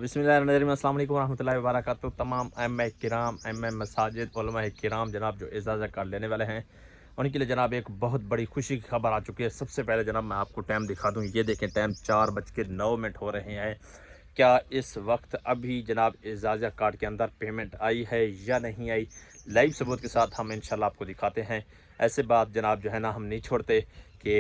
बिस्मिल्लाहिर्रहमानिर्रहीम, अस्सलाम वालेकुम रहमतुल्लाहि व बरकातुहू। तमाम अइम्मा किराम, अइम्मा मसाजिद, उलमा किराम जनाब जो इजाज़त कार्ड लेने वाले हैं उनके लिए जनाब एक बहुत बड़ी खुशी की खबर आ चुकी है। सबसे पहले जनाब मैं आपको टाइम दिखा दूं, ये देखें टाइम 4:09 हो रहे हैं। क्या इस वक्त अभी जनाब इजाज़त कार्ड के अंदर पेमेंट आई है या नहीं आई, लाइव सबूत के साथ हम इंशाल्लाह आपको दिखाते हैं। ऐसे बात जनाब जो है ना हम नहीं छोड़ते कि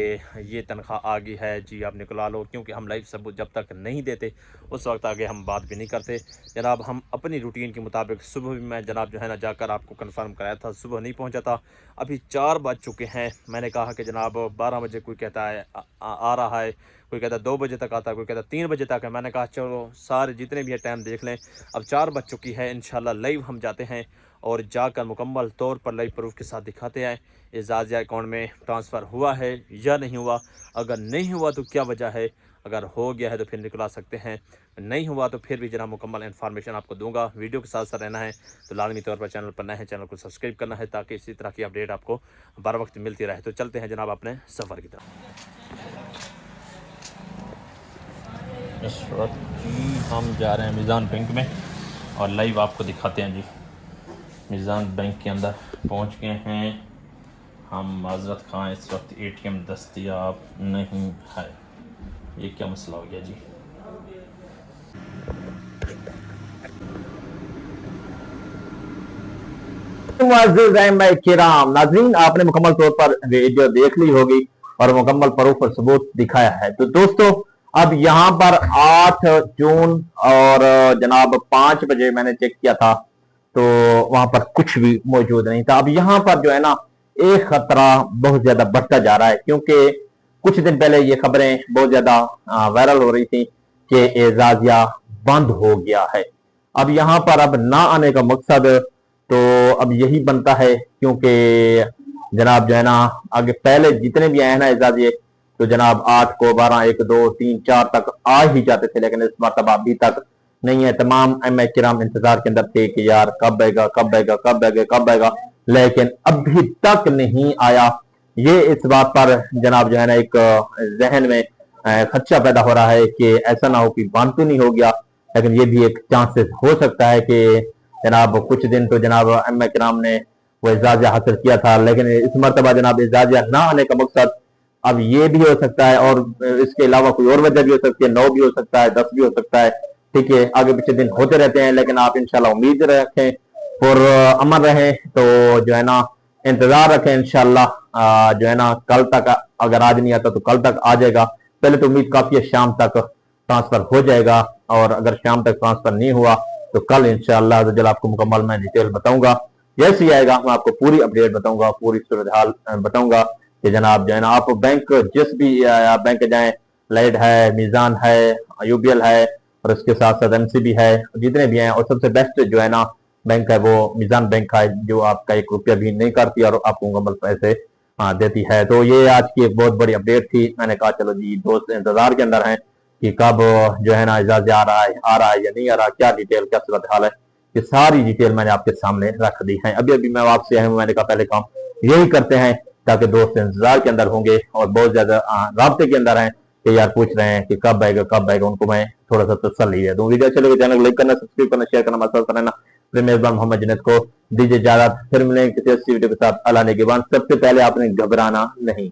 ये तनख्वाह आ गई है जी आप निकला लो, क्योंकि हम लाइव सबूत जब तक नहीं देते उस वक्त आगे हम बात भी नहीं करते। जनाब हम अपनी रूटीन के मुताबिक सुबह भी मैं जनाब जो है ना जाकर आपको कंफर्म कराया था, सुबह नहीं पहुंचा था। अभी 4 बज चुके हैं। मैंने कहा कि जनाब 12 बजे कोई कहता है आ रहा है, कोई कहता है 2 बजे तक आता है, कोई कहता है 3 बजे तक है। मैंने कहा चलो सारे जितने भी है टाइम देख लें। अब 4 बज चुकी है, इंशाल्लाह लाइव हम जाते हैं और जाकर मुकम्मल तौर पर लाइव प्रूफ के साथ दिखाते हैं इजाज़िया अकाउंट में ट्रांसफ़र हुआ है या नहीं हुआ। अगर नहीं हुआ तो क्या वजह है, अगर हो गया है तो फिर निकला सकते हैं, नहीं हुआ तो फिर भी जनाब मुकम्मल इन्फॉर्मेशन आपको दूंगा। वीडियो के साथ साथ रहना है तो लाजमी तौर पर चैनल पर नए हैं, चैनल को सब्सक्राइब करना है ताकि इसी तरह की अपडेट आपको बर वक्त मिलती रहे। तो चलते हैं जनाब अपने सफ़र की तरफ। इस वक्त हम जा रहे हैं मीज़ान बैंक में और लाइव आपको दिखाते हैं जी। मीज़ान बैंक के अंदर पहुंच गए हैं हम। माजरत खां इस वक्त ATM दस्तयाब नहीं है। ये क्या मसला हो गया जी। किराम नाज़रीन, आपने मुकम्मल तौर पर वीडियो देख ली होगी और मुकम्मल प्रूफ और सबूत दिखाया है। तो दोस्तों अब यहाँ पर 8 जून और जनाब 5 बजे मैंने चेक किया था तो वहां पर कुछ भी मौजूद नहीं था। अब यहाँ पर जो है ना एक खतरा बहुत ज्यादा बढ़ता जा रहा है, क्योंकि कुछ दिन पहले ये खबरें बहुत ज्यादा वायरल हो रही थी कि एजाजिया बंद हो गया है। अब यहाँ पर अब ना आने का मकसद तो अब यही बनता है, क्योंकि जनाब जो है ना आगे पहले जितने भी आए हैं ना एजाजिए तो जनाब 8 को 12 1 2 3 4 तक आ ही जाते थे, लेकिन इस मरतबा अभी तक नहीं है। तमाम अइम्मा किराम इंतजार के अंदर थे कि यार कब आएगा कब आएगा कब आएगा कब आएगा, लेकिन अभी तक नहीं आया। ये इस बात पर जनाब जो है ना एक जहन में खदशा पैदा हो रहा है कि ऐसा ना हो कि बंद तो नहीं हो गया, लेकिन ये भी एक चांसेस हो सकता है कि जनाब कुछ दिन तो जनाब अइम्मा किराम ने वो इजाज़िया हासिल किया था, लेकिन इस मरतबा जनाब इजाज़िया ना आने का मकसद अब ये भी हो सकता है और इसके अलावा कोई और वजह भी हो सकती है। 9 भी हो सकता है, 10 भी हो सकता है। ठीक है, आगे पीछे दिन होते रहते हैं, लेकिन आप इंशाल्लाह उम्मीद रखें और अमन रहें। तो जो है ना इंतजार रखें, इंशाल्लाह जो है ना कल तक, अगर आज नहीं आता तो कल तक आ जाएगा। पहले तो उम्मीद काफी है शाम तक ट्रांसफर हो जाएगा, और अगर शाम तक ट्रांसफर नहीं हुआ तो कल इंशाल्लाह तो जल आपको मुकम्मल मैं डिटेल बताऊंगा। जैसे ही आएगा मैं आपको पूरी अपडेट बताऊंगा, पूरी सूरत हाल बताऊंगा कि जनाब जो है ना आप बैंक जिस भी बैंक जाएं, लाइट है, मीज़ान है, UBL है और उसके साथ साथ MCB है, जितने भी हैं। और सबसे बेस्ट जो है ना बैंक है वो मीज़ान बैंक है, जो आपका 1 रुपया भी नहीं करती और आपको मुकम्मल पैसे देती है। तो ये आज की एक बहुत बड़ी अपडेट थी। मैंने कहा चलो जी दोस्त इंतजार के अंदर हैं कि कब जो है ना इजाज़त आ रहा है या नहीं आ रहा, क्या डिटेल क्या सूरत हाल है, ये सारी डिटेल मैंने आपके सामने रख दी है। अभी अभी मैं आपसे आया हूँ, मैंने कहा पहले काम यही करते हैं ताकि दोस्त इंतजार के अंदर होंगे और बहुत ज्यादा राब्ते के अंदर हैं कि यार पूछ रहे हैं कि कब आएगा, उनको मैं थोड़ा सा तसल्ली दे दूं। वीडियो चलेगा, चैनल को लाइक करना, सब्सक्राइब करना, शेयर करना, मसाज करना। फिर मेजबान मोहम्मद जुनैद को दीजिए इजाजत। फिर मिलेंगे किसी अच्छी वीडियो के साथ। अल्लाह ने के बाद सबसे पहले आपने घबराना नहीं है।